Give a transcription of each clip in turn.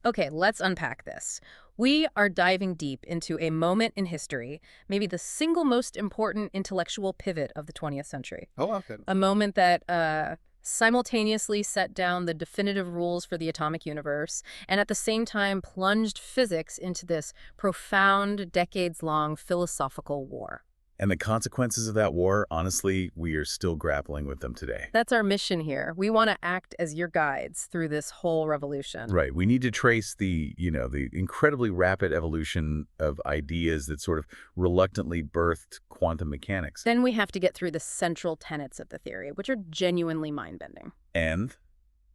Okay, let's unpack this. We are diving deep into a moment in history, maybe the single most important intellectual pivot of the 20th century. Oh, okay. A moment that simultaneously set down the definitive rules for the atomic universe and at the same time plunged physics into this profound, decades-long philosophical war. And the consequences of that war, honestly, we are still grappling with them today. That's our mission here. We want to act as your guides through this whole revolution. Right. We need to trace the incredibly rapid evolution of ideas that sort of reluctantly birthed quantum mechanics. Then we have to get through the central tenets of the theory, which are genuinely mind-bending. And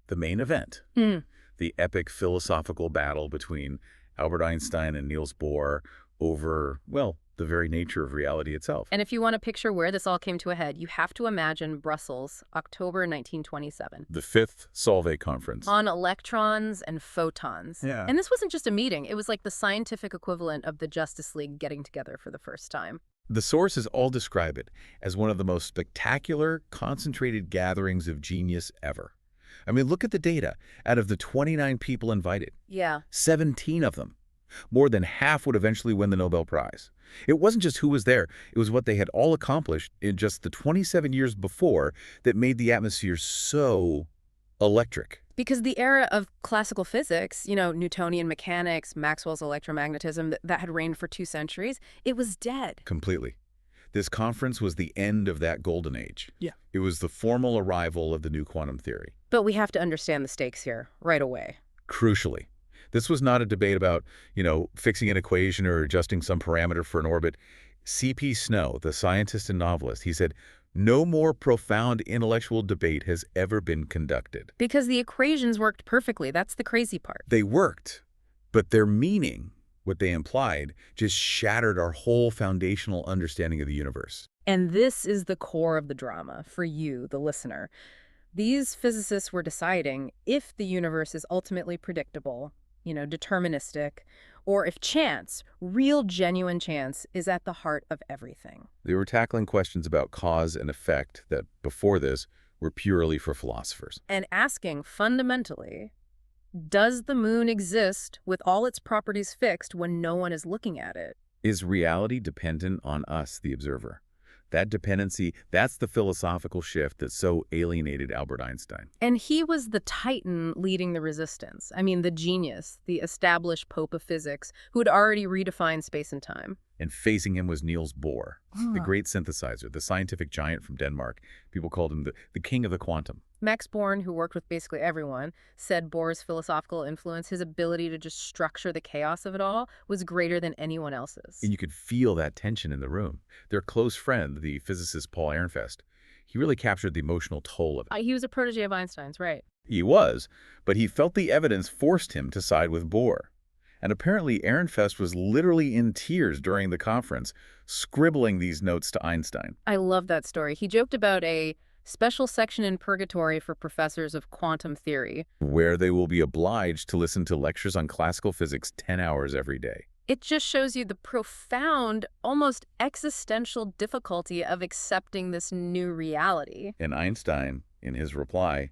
the main event, the epic philosophical battle between Albert Einstein and Niels Bohr over, well, the very nature of reality itself. And if you want to picture where this all came to a head, you have to imagine Brussels, October 1927. The fifth Solvay Conference. On electrons and photons. Yeah. And this wasn't just a meeting. It was like the scientific equivalent of the Justice League getting together for the first time. The sources all describe it as one of the most spectacular, concentrated gatherings of genius ever. I mean, look at the data. Out of the 29 people invited, Yeah. 17 of them, more than half would eventually win the Nobel Prize. It wasn't just who was there, it was what they had all accomplished in just the 27 years before that made the atmosphere so electric. Because the era of classical physics, Newtonian mechanics, Maxwell's electromagnetism that had reigned for 2 centuries, it was dead. Completely. This conference was the end of that golden age. Yeah. It was the formal arrival of the new quantum theory. But we have to understand the stakes here right away. Crucially, this was not a debate about, fixing an equation or adjusting some parameter for an orbit. C.P. Snow, the scientist and novelist, he said, no more profound intellectual debate has ever been conducted. Because the equations worked perfectly. That's the crazy part. They worked, but their meaning, what they implied, just shattered our whole foundational understanding of the universe. And this is the core of the drama for you, the listener. These physicists were deciding if the universe is ultimately predictable, deterministic, or if chance, real genuine chance, is at the heart of everything. They were tackling questions about cause and effect that, before this, were purely for philosophers. And asking, fundamentally, does the moon exist with all its properties fixed when no one is looking at it? Is reality dependent on us, the observer? That dependency, that's the philosophical shift that so alienated Albert Einstein. And he was the titan leading the resistance. I mean, the genius, the established pope of physics, who had already redefined space and time. And facing him was Niels Bohr, the great synthesizer, the scientific giant from Denmark. People called him the king of the quantum. Max Born, who worked with basically everyone, said Bohr's philosophical influence, his ability to just structure the chaos of it all, was greater than anyone else's. And you could feel that tension in the room. Their close friend, the physicist Paul Ehrenfest, he really captured the emotional toll of it. He was a protege of Einstein's, right? He was, but he felt the evidence forced him to side with Bohr. And apparently Ehrenfest was literally in tears during the conference, scribbling these notes to Einstein. I love that story. He joked about a special section in purgatory for professors of quantum theory, where they will be obliged to listen to lectures on classical physics 10 hours every day. It just shows you the profound, almost existential difficulty of accepting this new reality. And Einstein, in his reply,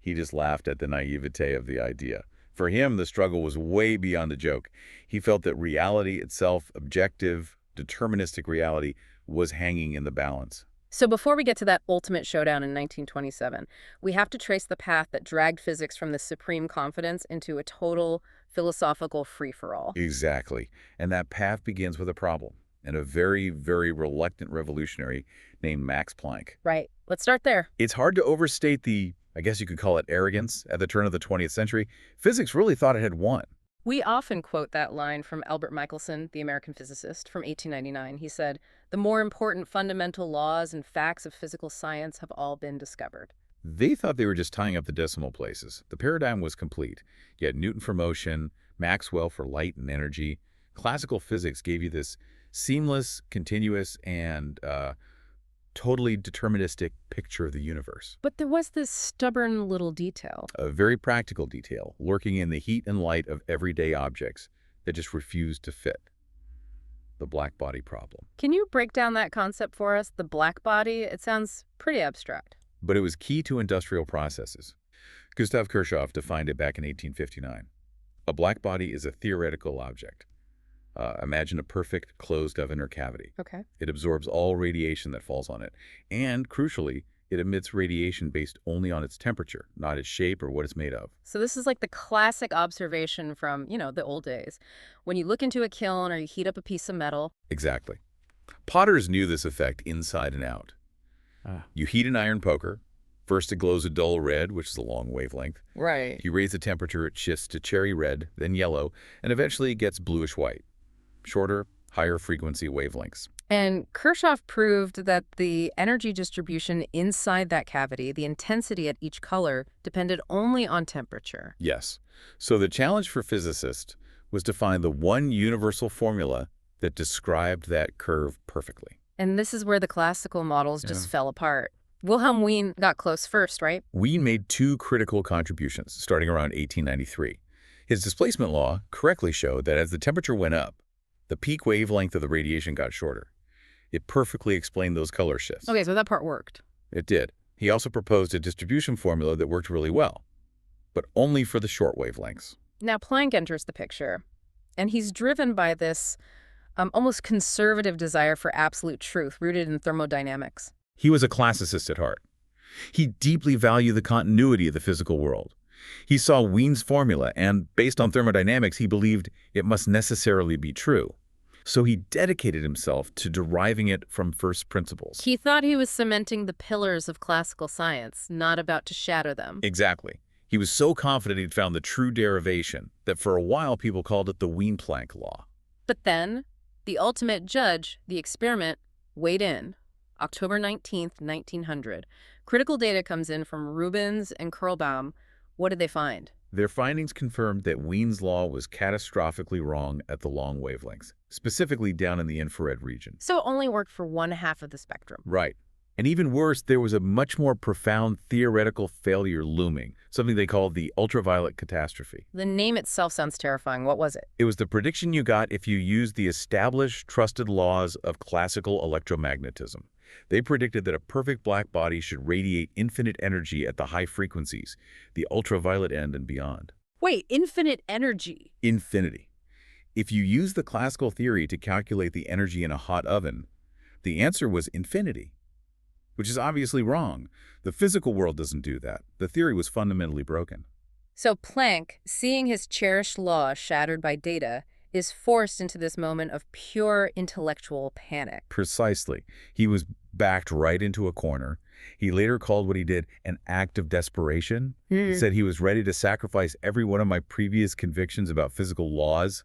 he just laughed at the naivete of the idea. For him, the struggle was way beyond a joke. He felt that reality itself, objective, deterministic reality, was hanging in the balance. So before we get to that ultimate showdown in 1927, we have to trace the path that dragged physics from this supreme confidence into a total philosophical free-for-all. Exactly. And that path begins with a problem, and a very, very reluctant revolutionary named Max Planck. Right. Let's start there. It's hard to overstate the, I guess you could call it arrogance, at the turn of the 20th century. Physics really thought it had won. We often quote that line from Albert Michelson, the American physicist, from 1899. He said, "The more important fundamental laws and facts of physical science have all been discovered." They thought they were just tying up the decimal places. The paradigm was complete. You had Newton for motion, Maxwell for light and energy. Classical physics gave you this seamless, continuous, and totally deterministic picture of the universe. But there was this stubborn little detail. A very practical detail lurking in the heat and light of everyday objects that just refused to fit. The black body problem. Can you break down that concept for us? The black body? It sounds pretty abstract. But it was key to industrial processes. Gustav Kirchhoff defined it back in 1859. A black body is a theoretical object. Imagine a perfect closed oven or cavity. Okay. It absorbs all radiation that falls on it. And, crucially, it emits radiation based only on its temperature, not its shape or what it's made of. So this is like the classic observation from, the old days. When you look into a kiln or you heat up a piece of metal. Exactly. Potters knew this effect inside and out. Ah. You heat an iron poker. First, it glows a dull red, which is a long wavelength. Right. You raise the temperature, it shifts to cherry red, then yellow, and eventually it gets bluish-white. Shorter, higher frequency wavelengths. And Kirchhoff proved that the energy distribution inside that cavity, the intensity at each color, depended only on temperature. Yes. So the challenge for physicists was to find the one universal formula that described that curve perfectly. And this is where the classical models just fell apart. Wilhelm Wien got close first, right? Wien made two critical contributions starting around 1893. His displacement law correctly showed that as the temperature went up, the peak wavelength of the radiation got shorter. It perfectly explained those color shifts. Okay, so that part worked. It did. He also proposed a distribution formula that worked really well, but only for the short wavelengths. Now Planck enters the picture, and he's driven by this almost conservative desire for absolute truth rooted in thermodynamics. He was a classicist at heart. He deeply valued the continuity of the physical world. He saw Wien's formula, and based on thermodynamics, he believed it must necessarily be true. So he dedicated himself to deriving it from first principles. He thought he was cementing the pillars of classical science, not about to shatter them. Exactly. He was so confident he'd found the true derivation that for a while people called it the Wien-Planck law. But then, the ultimate judge, the experiment, weighed in. October 19th, 1900. Critical data comes in from Rubens and Kurlbaum. What did they find? Their findings confirmed that Wien's law was catastrophically wrong at the long wavelengths, specifically down in the infrared region. So it only worked for one half of the spectrum. Right. And even worse, there was a much more profound theoretical failure looming, something they called the ultraviolet catastrophe. The name itself sounds terrifying. What was it? It was the prediction you got if you used the established, trusted laws of classical electromagnetism. They predicted that a perfect black body should radiate infinite energy at the high frequencies, the ultraviolet end and beyond. Wait, infinite energy? Infinity. If you use the classical theory to calculate the energy in a hot oven, the answer was infinity, which is obviously wrong. The physical world doesn't do that. The theory was fundamentally broken. So Planck, seeing his cherished law shattered by data, is forced into this moment of pure intellectual panic. Precisely. He was backed right into a corner. He later called what he did an act of desperation. He said he was ready to sacrifice every one of my previous convictions about physical laws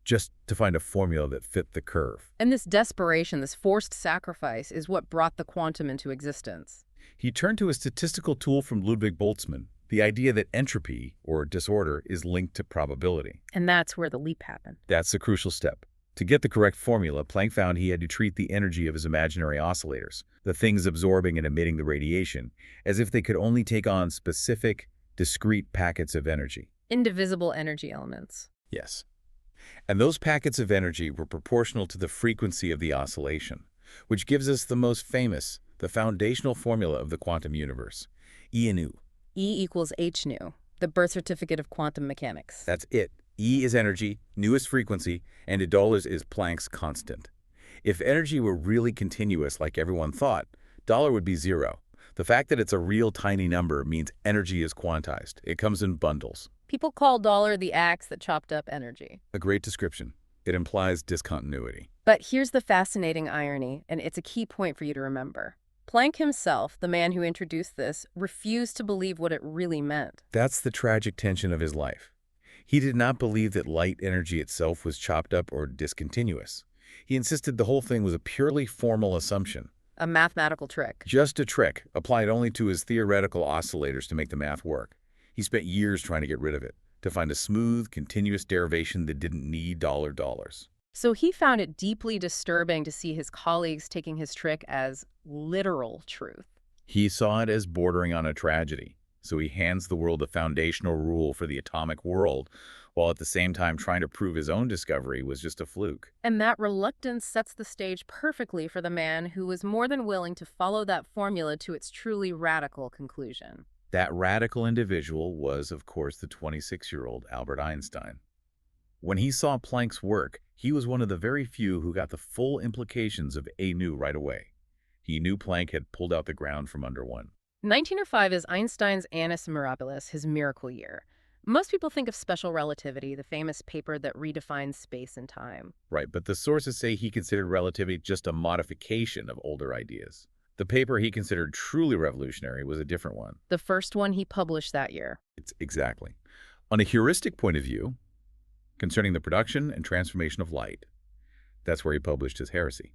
just to find a formula that fit the curve. And this desperation, this forced sacrifice, is what brought the quantum into existence. He turned to a statistical tool from Ludwig Boltzmann, the idea that entropy, or disorder, is linked to probability. And that's where the leap happened. That's the crucial step. To get the correct formula, Planck found he had to treat the energy of his imaginary oscillators, the things absorbing and emitting the radiation, as if they could only take on specific, discrete packets of energy. Indivisible energy elements. Yes. And those packets of energy were proportional to the frequency of the oscillation, which gives us the most famous, the foundational formula of the quantum universe, E nu. E equals h nu, the birth certificate of quantum mechanics. That's it. E is energy, nu is frequency, and $1 is Planck's constant. If energy were really continuous like everyone thought, $1 would be zero. The fact that it's a real tiny number means energy is quantized. It comes in bundles. People call dollar the axe that chopped up energy. A great description. It implies discontinuity. But here's the fascinating irony, and it's a key point for you to remember. Planck himself, the man who introduced this, refused to believe what it really meant. That's the tragic tension of his life. He did not believe that light energy itself was chopped up or discontinuous. He insisted the whole thing was a purely formal assumption. A mathematical trick. Just a trick, applied only to his theoretical oscillators to make the math work. He spent years trying to get rid of it, to find a smooth, continuous derivation that didn't need $dollars. So he found it deeply disturbing to see his colleagues taking his trick as literal truth. He saw it as bordering on a tragedy, so he hands the world a foundational rule for the atomic world, while at the same time trying to prove his own discovery was just a fluke. And that reluctance sets the stage perfectly for the man who was more than willing to follow that formula to its truly radical conclusion. That radical individual was, of course, the 26-year-old Albert Einstein. When he saw Planck's work, he was one of the very few who got the full implications of A nu right away. He knew Planck had pulled out the ground from under one. 1905 is Einstein's Annus Mirabilis, his miracle year. Most people think of special relativity, the famous paper that redefines space and time. Right, but the sources say he considered relativity just a modification of older ideas. The paper he considered truly revolutionary was a different one. The first one he published that year. Exactly. On a heuristic point of view, concerning the production and transformation of light, that's where he published his heresy.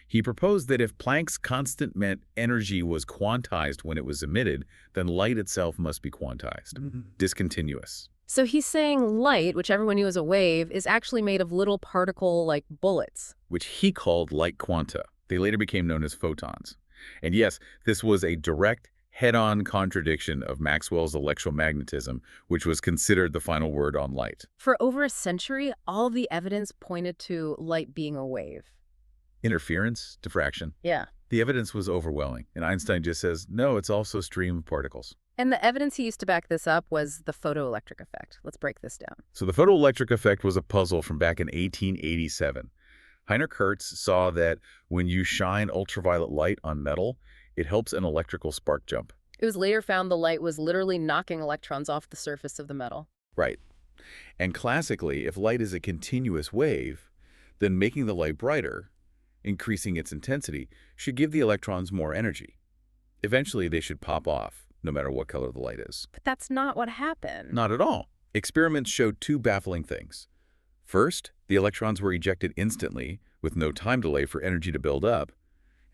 He proposed that if Planck's constant meant energy was quantized when it was emitted, then light itself must be quantized, discontinuous. So he's saying light, which everyone knew as a wave, is actually made of little particle-like bullets. Which he called light quanta. They later became known as photons. And yes, this was a direct, head-on contradiction of Maxwell's electromagnetism, which was considered the final word on light. For over a century, all of the evidence pointed to light being a wave. Interference, diffraction. Yeah. The evidence was overwhelming, and Einstein just says, no, it's also a stream of particles. And the evidence he used to back this up was the photoelectric effect. Let's break this down. So the photoelectric effect was a puzzle from back in 1887. Heinrich Hertz saw that when you shine ultraviolet light on metal, it helps an electrical spark jump. It was later found the light was literally knocking electrons off the surface of the metal. Right. And classically, if light is a continuous wave, then making the light brighter, increasing its intensity, should give the electrons more energy. Eventually, they should pop off, no matter what color the light is. But that's not what happened. Not at all. Experiments showed two baffling things. First, the electrons were ejected instantly, with no time delay for energy to build up.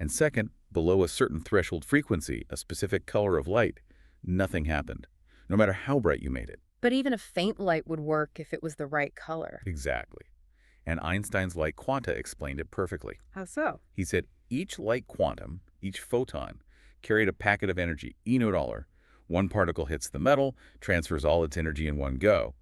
And second, below a certain threshold frequency, a specific color of light, nothing happened, no matter how bright you made it. But even a faint light would work if it was the right color. Exactly. And Einstein's light quanta explained it perfectly. How so? He said each light quantum, each photon, carried a packet of energy, E naught dollar. One particle hits the metal, transfers all its energy in one go.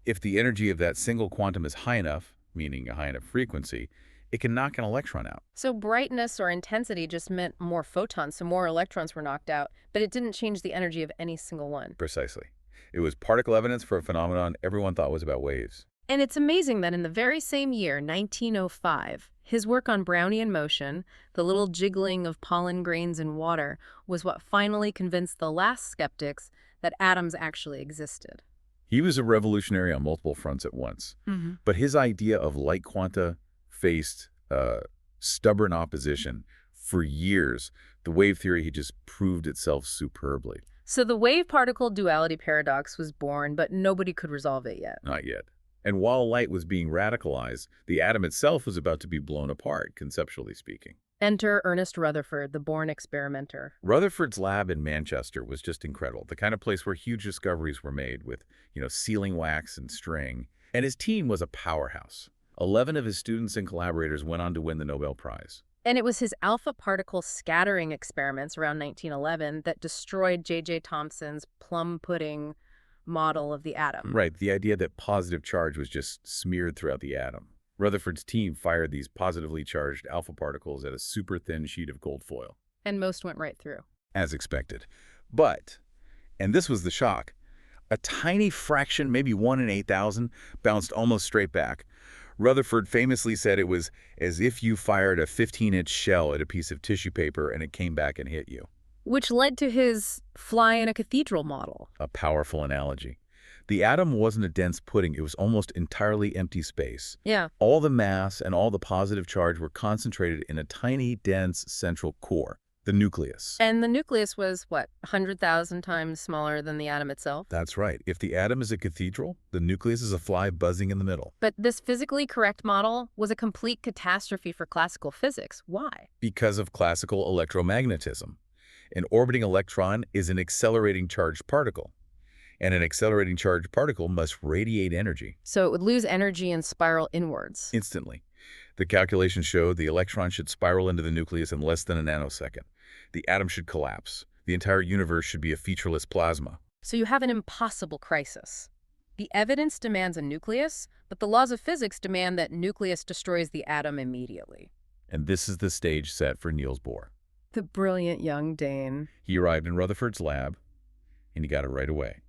If the energy of that single quantum is high enough, meaning a high enough frequency, it can knock an electron out. So brightness or intensity just meant more photons, so more electrons were knocked out, but it didn't change the energy of any single one. Precisely. It was particle evidence for a phenomenon everyone thought was about waves. And it's amazing that in the very same year, 1905, his work on Brownian motion, the little jiggling of pollen grains in water, was what finally convinced the last skeptics that atoms actually existed. He was a revolutionary on multiple fronts at once. But his idea of light quanta faced stubborn opposition. For years, the wave theory had just proved itself superbly. So the wave-particle duality paradox was born, but nobody could resolve it yet. Not yet. And while light was being radicalized, the atom itself was about to be blown apart, conceptually speaking. Enter Ernest Rutherford, the born experimenter. Rutherford's lab in Manchester was just incredible, the kind of place where huge discoveries were made with, sealing wax and string. And his team was a powerhouse. 11 of his students and collaborators went on to win the Nobel Prize. And it was his alpha particle scattering experiments around 1911 that destroyed J.J. Thomson's plum pudding model of the atom. Right, the idea that positive charge was just smeared throughout the atom. Rutherford's team fired these positively charged alpha particles at a super thin sheet of gold foil. And most went right through. As expected. But, and this was the shock, a tiny fraction, maybe 1 in 8,000, bounced almost straight back. Rutherford famously said it was as if you fired a 15-inch shell at a piece of tissue paper and it came back and hit you. Which led to his fly in a cathedral model. A powerful analogy. The atom wasn't a dense pudding, it was almost entirely empty space. Yeah. All the mass and all the positive charge were concentrated in a tiny, dense central core, the nucleus. And the nucleus was, what, 100,000 times smaller than the atom itself? That's right. If the atom is a cathedral, the nucleus is a fly buzzing in the middle. But this physically correct model was a complete catastrophe for classical physics. Why? Because of classical electromagnetism. An orbiting electron is an accelerating charged particle. And an accelerating charged particle must radiate energy. So it would lose energy and spiral inwards. Instantly. The calculations showed the electron should spiral into the nucleus in less than a nanosecond. The atom should collapse. The entire universe should be a featureless plasma. So you have an impossible crisis. The evidence demands a nucleus, but the laws of physics demand that nucleus destroys the atom immediately. And this is the stage set for Niels Bohr. The brilliant young Dane. He arrived in Rutherford's lab. and he got it right away.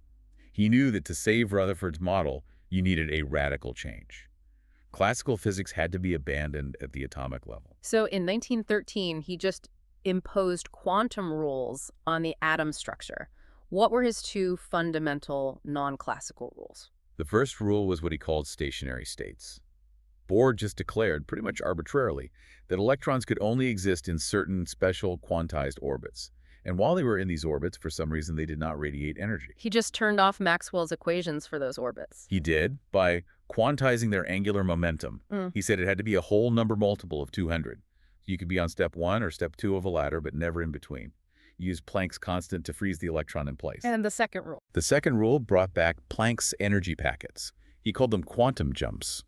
He knew that to save Rutherford's model, you needed a radical change. Classical physics had to be abandoned at the atomic level. So in 1913, he just imposed quantum rules on the atom structure. What were his two fundamental non-classical rules? The first rule was what he called stationary states. Bohr just declared, pretty much arbitrarily, that electrons could only exist in certain special quantized orbits. And while they were in these orbits, for some reason, they did not radiate energy. He just turned off Maxwell's equations for those orbits. He did by quantizing their angular momentum. He said it had to be a whole number multiple of 200. You could be on step 1 or step 2 of a ladder, but never in between. He used Planck's constant to freeze the electron in place. And the second rule? The second rule brought back Planck's energy packets. He called them quantum jumps.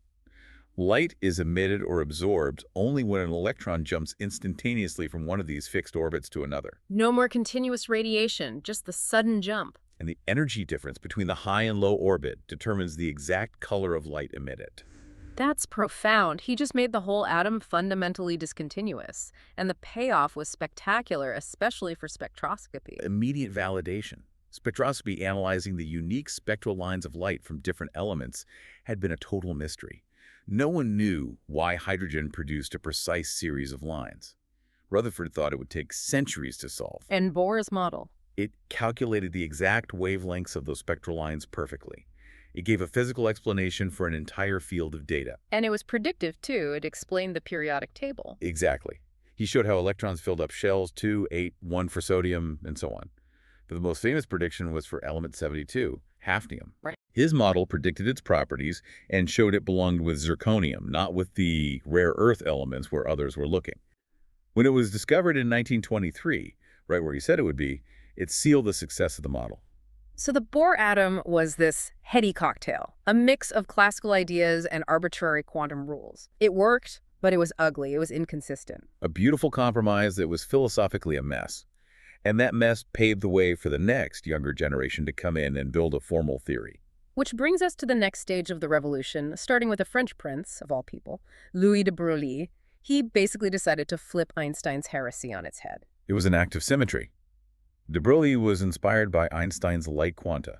Light is emitted or absorbed only when an electron jumps instantaneously from one of these fixed orbits to another. No more continuous radiation, just the sudden jump. And the energy difference between the high and low orbit determines the exact color of light emitted. That's profound. He just made the whole atom fundamentally discontinuous. And the payoff was spectacular, especially for spectroscopy. Immediate validation. Spectroscopy analyzing the unique spectral lines of light from different elements had been a total mystery. No one knew why hydrogen produced a precise series of lines. Rutherford thought it would take centuries to solve. And Bohr's model? It calculated the exact wavelengths of those spectral lines perfectly. It gave a physical explanation for an entire field of data. And it was predictive, too. It explained the periodic table. Exactly. He showed how electrons filled up shells, 2, 8, 1 for sodium, and so on. But the most famous prediction was for element 72, hafnium. Right. His model predicted its properties and showed it belonged with zirconium, not with the rare earth elements where others were looking. When it was discovered in 1923, right where he said it would be, it sealed the success of the model. So the Bohr atom was this heady cocktail, a mix of classical ideas and arbitrary quantum rules. It worked, but it was ugly. It was inconsistent. A beautiful compromise that was philosophically a mess. And that mess paved the way for the next younger generation to come in and build a formal theory. Which brings us to the next stage of the revolution, starting with a French prince, of all people, Louis de Broglie. He basically decided to flip Einstein's heresy on its head. It was an act of symmetry. De Broglie was inspired by Einstein's light quanta.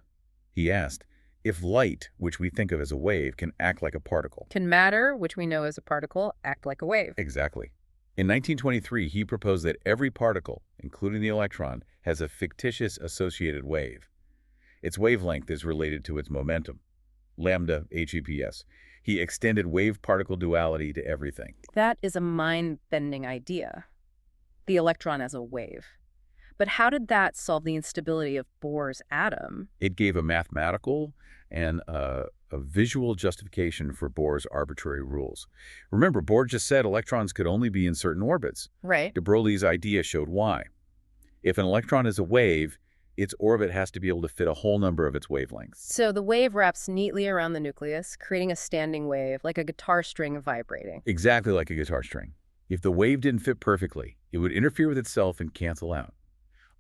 He asked, if light, which we think of as a wave, can act like a particle. Can matter, which we know as a particle, act like a wave? Exactly. In 1923, he proposed that every particle, including the electron, has a fictitious associated wave. Its wavelength is related to its momentum, lambda HEPS. He extended wave-particle duality to everything. That is a mind-bending idea, the electron as a wave. But how did that solve the instability of Bohr's atom? It gave a mathematical and a visual justification for Bohr's arbitrary rules. Remember, Bohr just said electrons could only be in certain orbits. Right. De Broglie's idea showed why. If an electron is a wave, its orbit has to be able to fit a whole number of its wavelengths. So the wave wraps neatly around the nucleus, creating a standing wave, like a guitar string vibrating. Exactly like a guitar string. If the wave didn't fit perfectly, it would interfere with itself and cancel out.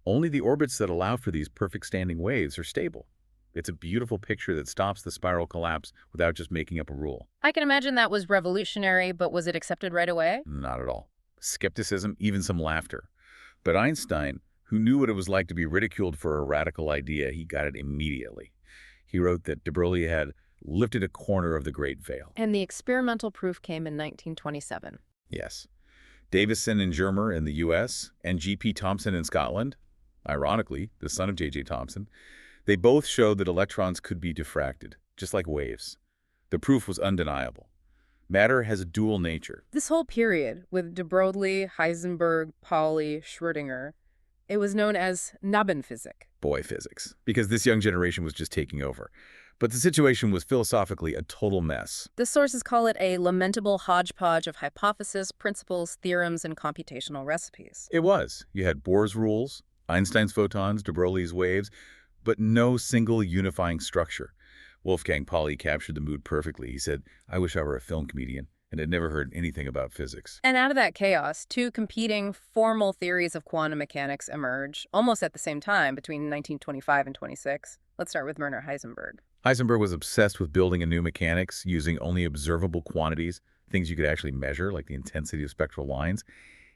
Only the orbits that allow for these perfect standing waves are stable. It's a beautiful picture that stops the spiral collapse without just making up a rule. I can imagine that was revolutionary, but was it accepted right away? Not at all. Skepticism, even some laughter. But Einstein, who knew what it was like to be ridiculed for a radical idea, he got it immediately. He wrote that de Broglie had lifted a corner of the great veil. And the experimental proof came in 1927. Yes. Davison and Germer in the U.S. and G.P. Thomson in Scotland, ironically, the son of J.J. Thomson, they both showed that electrons could be diffracted, just like waves. The proof was undeniable. Matter has a dual nature. This whole period, with de Broglie, Heisenberg, Pauli, Schrödinger, it was known as Nabenphysik. Boy physics, because this young generation was just taking over. But the situation was philosophically a total mess. The sources call it a lamentable hodgepodge of hypotheses, principles, theorems, and computational recipes. It was. You had Bohr's rules, Einstein's photons, de Broglie's waves, but no single unifying structure. Wolfgang Pauli captured the mood perfectly. He said, I wish I were a film comedian and had never heard anything about physics. And out of that chaos, two competing formal theories of quantum mechanics emerge almost at the same time between 1925 and 26. Let's start with Werner Heisenberg. Heisenberg was obsessed with building a new mechanics using only observable quantities, things you could actually measure, like the intensity of spectral lines.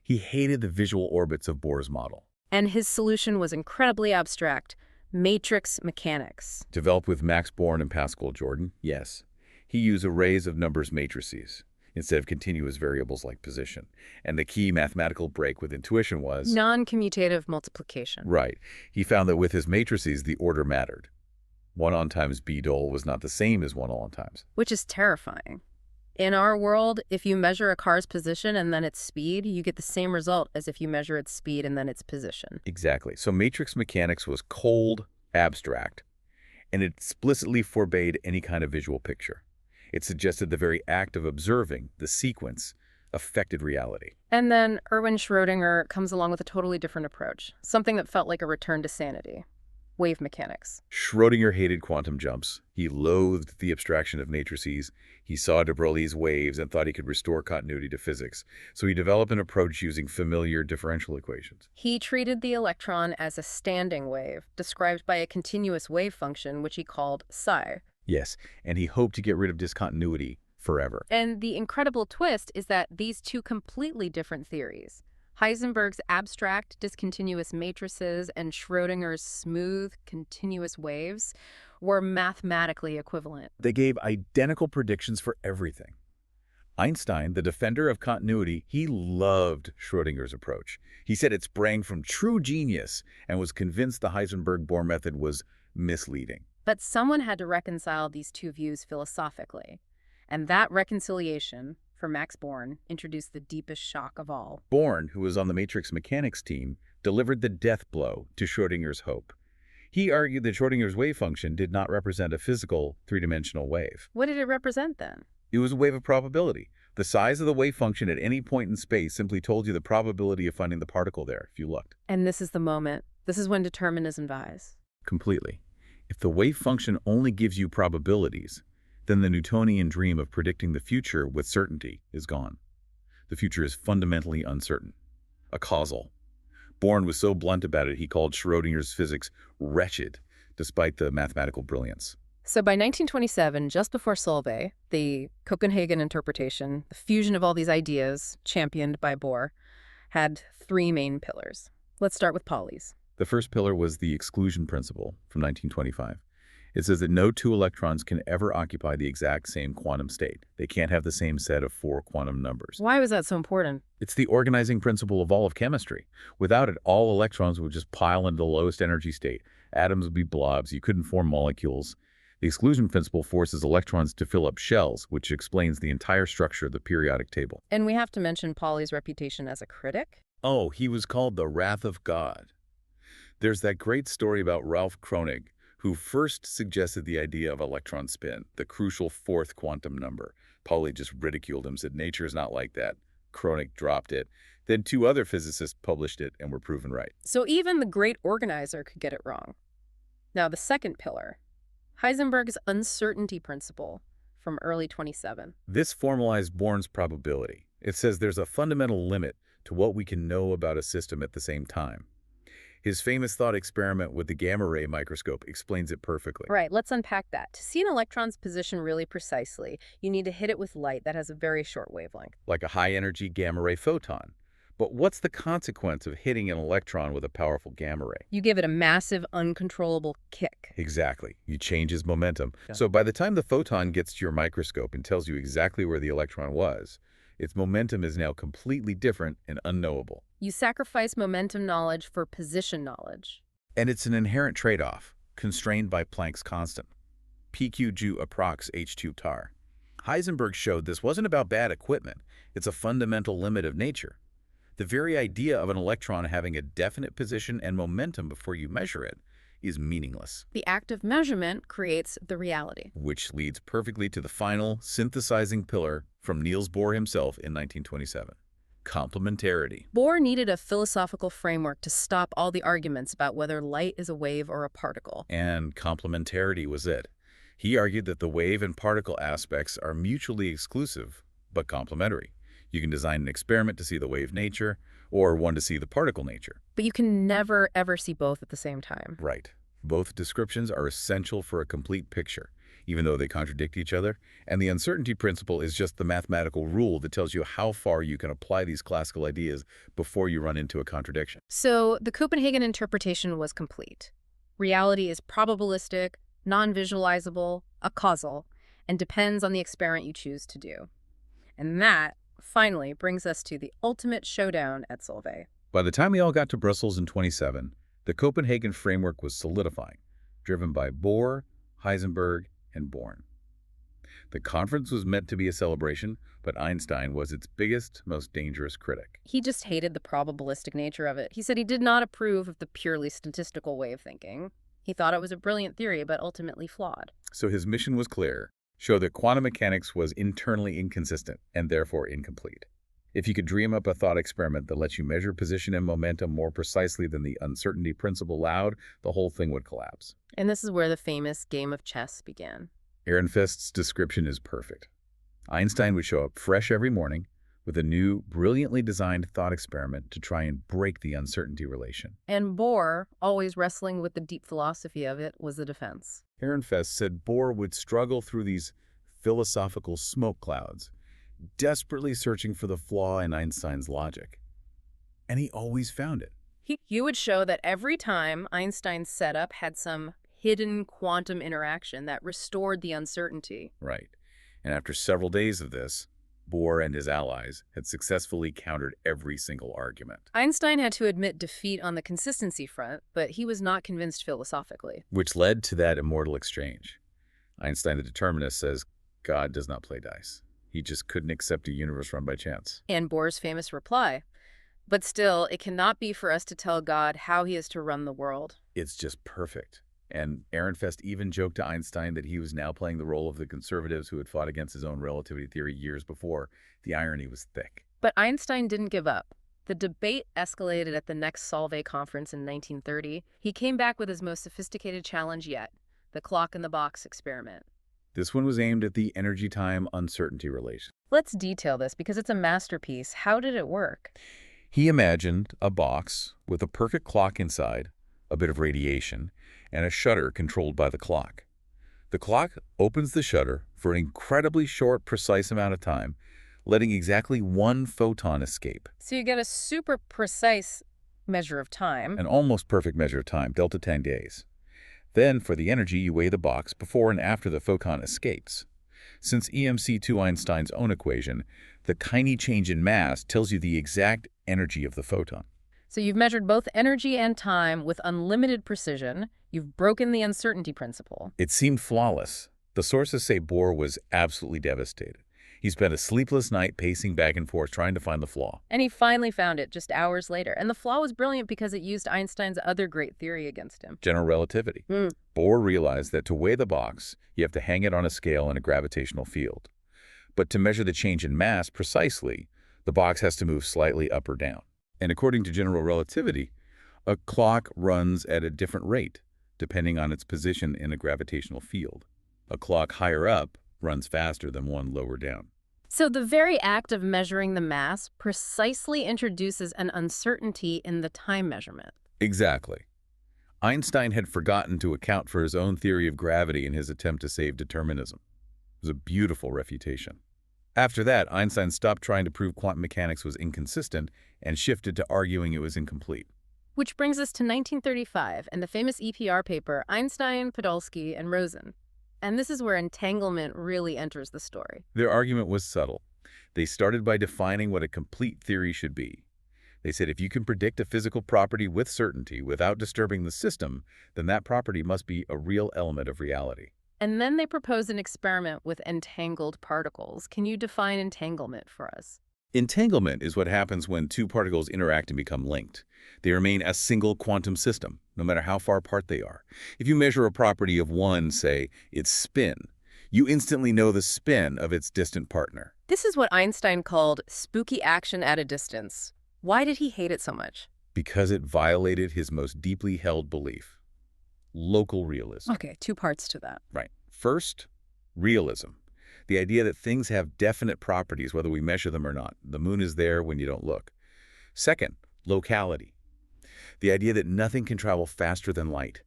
He hated the visual orbits of Bohr's model. And his solution was incredibly abstract. Matrix mechanics. Developed with Max Born and Pascal Jordan? Yes. He used arrays of numbers matrices instead of continuous variables like position. And the key mathematical break with intuition was... Non-commutative multiplication. Right. He found that with his matrices, the order mattered. 1 on times b dol was not the same as 1 on times. Which is terrifying. In our world, if you measure a car's position and then its speed, you get the same result as if you measure its speed and then its position. Exactly. So matrix mechanics was cold, abstract, and it explicitly forbade any kind of visual picture. It suggested the very act of observing, the sequence, affected reality. And then Erwin Schrödinger comes along with a totally different approach, something that felt like a return to sanity. Wave mechanics. Schrödinger hated quantum jumps. He loathed the abstraction of matrices. He saw de Broglie's waves and thought he could restore continuity to physics. So he developed an approach using familiar differential equations. He treated the electron as a standing wave, described by a continuous wave function, which he called psi. Yes, and he hoped to get rid of discontinuity forever. And the incredible twist is that these two completely different theories, Heisenberg's abstract discontinuous matrices and Schrödinger's smooth continuous waves, were mathematically equivalent. They gave identical predictions for everything. Einstein, the defender of continuity, he loved Schrödinger's approach. He said it sprang from true genius and was convinced the Heisenberg-Bohr method was misleading. But someone had to reconcile these two views philosophically. And that reconciliation, for Max Born, introduced the deepest shock of all. Born, who was on the matrix mechanics team, delivered the death blow to Schrödinger's hope. He argued that Schrödinger's wave function did not represent a physical, three-dimensional wave. What did it represent then? It was a wave of probability. The size of the wave function at any point in space simply told you the probability of finding the particle there, if you looked. And this is the moment. This is when determinism dies. Completely. If the wave function only gives you probabilities, then the Newtonian dream of predicting the future with certainty is gone. The future is fundamentally uncertain. A causal. Born was so blunt about it, he called Schrödinger's physics wretched, despite the mathematical brilliance. So by 1927, just before Solvay, the Copenhagen interpretation, the fusion of all these ideas, championed by Bohr, had three main pillars. Let's start with Pauli's. The first pillar was the exclusion principle from 1925. It says that no two electrons can ever occupy the exact same quantum state. They can't have the same set of 4 quantum numbers. Why was that so important? It's the organizing principle of all of chemistry. Without it, all electrons would just pile into the lowest energy state. Atoms would be blobs. You couldn't form molecules. The exclusion principle forces electrons to fill up shells, which explains the entire structure of the periodic table. And we have to mention Pauli's reputation as a critic. Oh, he was called the Wrath of God. There's that great story about Ralph Kronig, who first suggested the idea of electron spin, the crucial 4th quantum number. Pauli just ridiculed him, said nature is not like that. Kronig dropped it. Then 2 other physicists published it and were proven right. So even the great organizer could get it wrong. Now the second pillar, Heisenberg's uncertainty principle from early 27. This formalized Born's probability. It says there's a fundamental limit to what we can know about a system at the same time. His famous thought experiment with the gamma-ray microscope explains it perfectly. Right, let's unpack that. To see an electron's position really precisely, you need to hit it with light that has a very short wavelength. Like a high-energy gamma-ray photon. But what's the consequence of hitting an electron with a powerful gamma-ray? You give it a massive, uncontrollable kick. Exactly. You change its momentum. Yeah. So by the time the photon gets to your microscope and tells you exactly where the electron was, its momentum is now completely different and unknowable. You sacrifice momentum knowledge for position knowledge. And it's an inherent trade-off, constrained by Planck's constant. PQ approx h2 tar. Heisenberg showed this wasn't about bad equipment. It's a fundamental limit of nature. The very idea of an electron having a definite position and momentum before you measure it is meaningless. The act of measurement creates the reality. Which leads perfectly to the final synthesizing pillar from Niels Bohr himself in 1927. Complementarity. Bohr needed a philosophical framework to stop all the arguments about whether light is a wave or a particle. And complementarity was it. He argued that the wave and particle aspects are mutually exclusive, but complementary. You can design an experiment to see the wave nature, or one to see the particle nature. But you can never, ever see both at the same time. Right. Both descriptions are essential for a complete picture, even though they contradict each other, and the uncertainty principle is just the mathematical rule that tells you how far you can apply these classical ideas before you run into a contradiction. So the Copenhagen interpretation was complete. Reality is probabilistic, non-visualizable, a causal, and depends on the experiment you choose to do. And that, finally, brings us to the ultimate showdown at Solvay. By the time we all got to Brussels in 27, the Copenhagen framework was solidifying, driven by Bohr, Heisenberg, and Born. The conference was meant to be a celebration, but Einstein was its biggest, most dangerous critic. He just hated the probabilistic nature of it. He said he did not approve of the purely statistical way of thinking. He thought it was a brilliant theory, but ultimately flawed. So his mission was clear: show that quantum mechanics was internally inconsistent and therefore incomplete. If you could dream up a thought experiment that lets you measure position and momentum more precisely than the uncertainty principle allowed, the whole thing would collapse. And this is where the famous game of chess began. Ehrenfest's description is perfect. Einstein would show up fresh every morning with a new, brilliantly designed thought experiment to try and break the uncertainty relation. And Bohr, always wrestling with the deep philosophy of it, was the defense. Ehrenfest said Bohr would struggle through these philosophical smoke clouds, desperately searching for the flaw in Einstein's logic. And he always found it. He would show that every time Einstein's setup had some hidden quantum interaction that restored the uncertainty. Right. And after several days of this, Bohr and his allies had successfully countered every single argument. Einstein had to admit defeat on the consistency front, but he was not convinced philosophically. Which led to that immortal exchange. Einstein, the determinist, says God does not play dice. He just couldn't accept a universe run by chance. And Bohr's famous reply, but still, it cannot be for us to tell God how he is to run the world. It's just perfect. And Ehrenfest even joked to Einstein that he was now playing the role of the conservatives who had fought against his own relativity theory years before. The irony was thick. But Einstein didn't give up. The debate escalated at the next Solvay Conference in 1930. He came back with his most sophisticated challenge yet, the clock-in-the-box experiment. This one was aimed at the energy-time uncertainty relation. Let's detail this because it's a masterpiece. How did it work? He imagined a box with a perfect clock inside, a bit of radiation, and a shutter controlled by the clock. The clock opens the shutter for an incredibly short, precise amount of time, letting exactly one photon escape. So you get a super precise measure of time. An almost perfect measure of time, delta 10 days. Then, for the energy, you weigh the box before and after the photon escapes. Since EMC2 Einstein's own equation, the tiny change in mass tells you the exact energy of the photon. So you've measured both energy and time with unlimited precision. You've broken the uncertainty principle. It seemed flawless. The sources say Bohr was absolutely devastated. He spent a sleepless night pacing back and forth trying to find the flaw. And he finally found it just hours later. And the flaw was brilliant because it used Einstein's other great theory against him. General relativity. Bohr realized that to weigh the box, you have to hang it on a scale in a gravitational field. But to measure the change in mass precisely, the box has to move slightly up or down. And according to general relativity, a clock runs at a different rate, depending on its position in a gravitational field. A clock higher up runs faster than one lower down. So the very act of measuring the mass precisely introduces an uncertainty in the time measurement. Exactly. Einstein had forgotten to account for his own theory of gravity in his attempt to save determinism. It was a beautiful refutation. After that, Einstein stopped trying to prove quantum mechanics was inconsistent and shifted to arguing it was incomplete. Which brings us to 1935 and the famous EPR paper Einstein, Podolsky, and Rosen. And this is where entanglement really enters the story. Their argument was subtle. They started by defining what a complete theory should be. They said if you can predict a physical property with certainty without disturbing the system, then that property must be a real element of reality. And then they proposed an experiment with entangled particles. Can you define entanglement for us? Entanglement is what happens when two particles interact and become linked. They remain a single quantum system, no matter how far apart they are. If you measure a property of one, say, its spin, you instantly know the spin of its distant partner. This is what Einstein called spooky action at a distance. Why did he hate it so much? Because it violated his most deeply held belief: local realism. Okay, two parts to that. Right. First, realism. The idea that things have definite properties whether we measure them or not. The moon is there when you don't look. Second, locality. The idea that nothing can travel faster than light.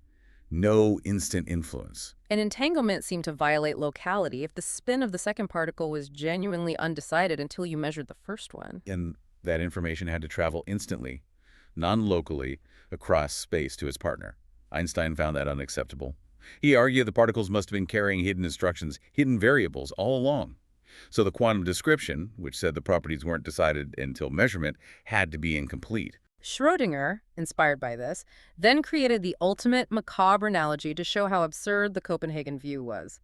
No instant influence. An entanglement seemed to violate locality if the spin of the second particle was genuinely undecided until you measured the first one. And that information had to travel instantly, non-locally, across space to its partner. Einstein found that unacceptable. He argued the particles must have been carrying hidden instructions, hidden variables all along. So the quantum description, which said the properties weren't decided until measurement, had to be incomplete. Schrödinger, inspired by this, then created the ultimate macabre analogy to show how absurd the Copenhagen view was.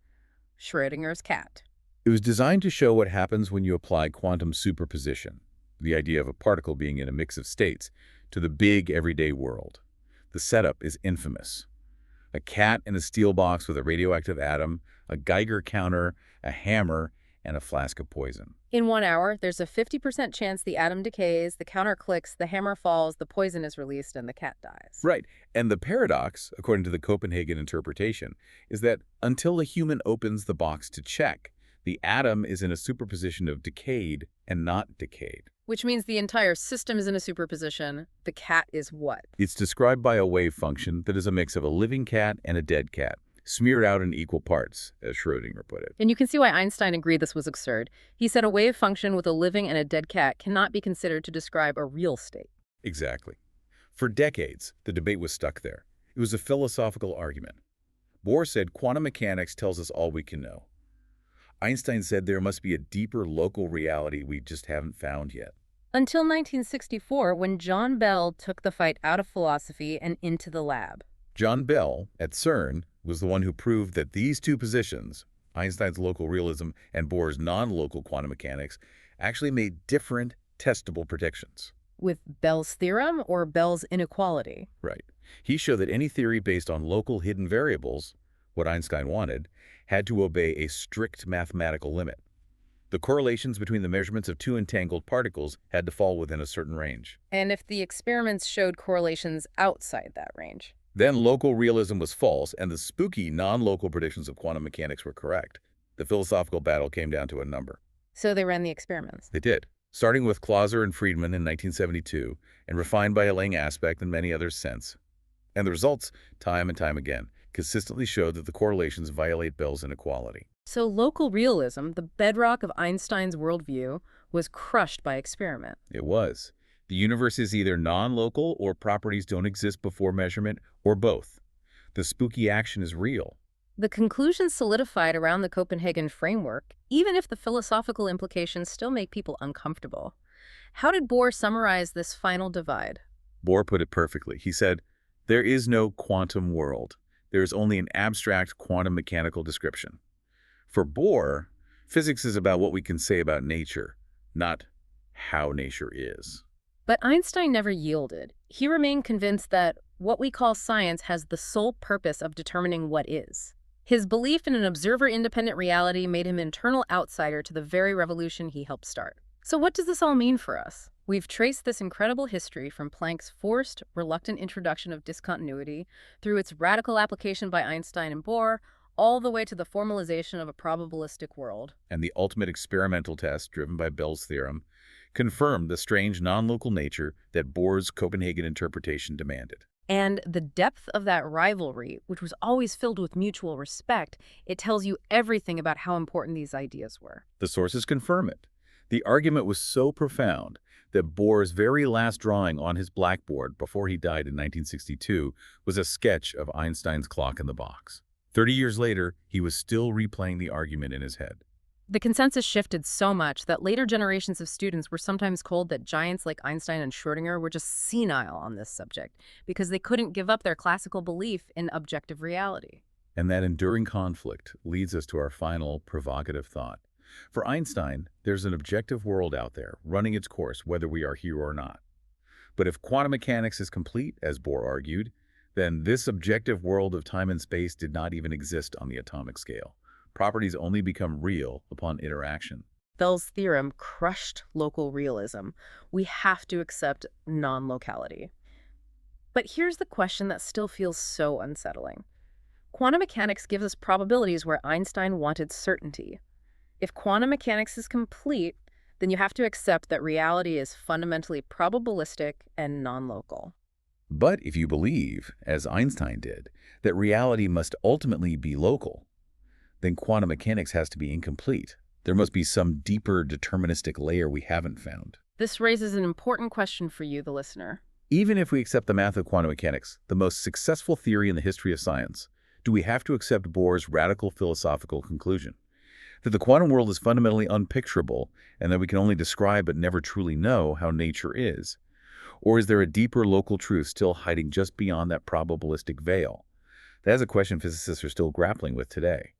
Schrödinger's cat. It was designed to show what happens when you apply quantum superposition, the idea of a particle being in a mix of states, to the big everyday world. The setup is infamous. A cat in a steel box with a radioactive atom, a Geiger counter, a hammer, and a flask of poison. In 1 hour, there's a 50% chance the atom decays, the counter clicks, the hammer falls, the poison is released, and the cat dies. Right. And the paradox, according to the Copenhagen interpretation, is that until a human opens the box to check, the atom is in a superposition of decayed and not decayed. Which means the entire system is in a superposition. The cat is what? It's described by a wave function that is a mix of a living cat and a dead cat, smeared out in equal parts, as Schrödinger put it. And you can see why Einstein agreed this was absurd. He said a wave function with a living and a dead cat cannot be considered to describe a real state. Exactly. For decades, the debate was stuck there. It was a philosophical argument. Bohr said quantum mechanics tells us all we can know. Einstein said there must be a deeper local reality we just haven't found yet. Until 1964, when John Bell took the fight out of philosophy and into the lab. John Bell, at CERN, was the one who proved that these two positions, Einstein's local realism and Bohr's non-local quantum mechanics, actually made different testable predictions. With Bell's theorem or Bell's inequality? Right. He showed that any theory based on local hidden variables, what Einstein wanted, had to obey a strict mathematical limit. The correlations between the measurements of two entangled particles had to fall within a certain range. And if the experiments showed correlations outside that range? Then local realism was false, and the spooky non-local predictions of quantum mechanics were correct. The philosophical battle came down to a number. So they ran the experiments. They did, starting with Clauser and Friedman in 1972, and refined by Lang Aspect and many others since. And the results, time and time again, consistently showed that the correlations violate Bell's inequality. So local realism, the bedrock of Einstein's worldview, was crushed by experiment. It was. The universe is either non-local or properties don't exist before measurement, or both. The spooky action is real. The conclusions solidified around the Copenhagen framework, even if the philosophical implications still make people uncomfortable. How did Bohr summarize this final divide? Bohr put it perfectly. He said, "There is no quantum world. There is only an abstract quantum mechanical description." For Bohr, physics is about what we can say about nature, not how nature is. But Einstein never yielded. He remained convinced that what we call science has the sole purpose of determining what is. His belief in an observer-independent reality made him an internal outsider to the very revolution he helped start. So what does this all mean for us? We've traced this incredible history from Planck's forced, reluctant introduction of discontinuity through its radical application by Einstein and Bohr, all the way to the formalization of a probabilistic world. And the ultimate experimental test, driven by Bell's theorem, confirmed the strange non-local nature that Bohr's Copenhagen interpretation demanded. And the depth of that rivalry, which was always filled with mutual respect, it tells you everything about how important these ideas were. The sources confirm it. The argument was so profound that Bohr's very last drawing on his blackboard before he died in 1962 was a sketch of Einstein's clock in the box. 30 years later, he was still replaying the argument in his head. The consensus shifted so much that later generations of students were sometimes told that giants like Einstein and Schrödinger were just senile on this subject because they couldn't give up their classical belief in objective reality. And that enduring conflict leads us to our final provocative thought. For Einstein, there's an objective world out there running its course whether we are here or not. But if quantum mechanics is complete, as Bohr argued, then this objective world of time and space did not even exist on the atomic scale. Properties only become real upon interaction. Bell's theorem crushed local realism. We have to accept non-locality. But here's the question that still feels so unsettling. Quantum mechanics gives us probabilities where Einstein wanted certainty. If quantum mechanics is complete, then you have to accept that reality is fundamentally probabilistic and non-local. But if you believe, as Einstein did, that reality must ultimately be local, then quantum mechanics has to be incomplete. There must be some deeper deterministic layer we haven't found. This raises an important question for you, the listener. Even if we accept the math of quantum mechanics, the most successful theory in the history of science, do we have to accept Bohr's radical philosophical conclusion? That the quantum world is fundamentally unpicturable and that we can only describe but never truly know how nature is? Or is there a deeper local truth still hiding just beyond that probabilistic veil? That's a question physicists are still grappling with today.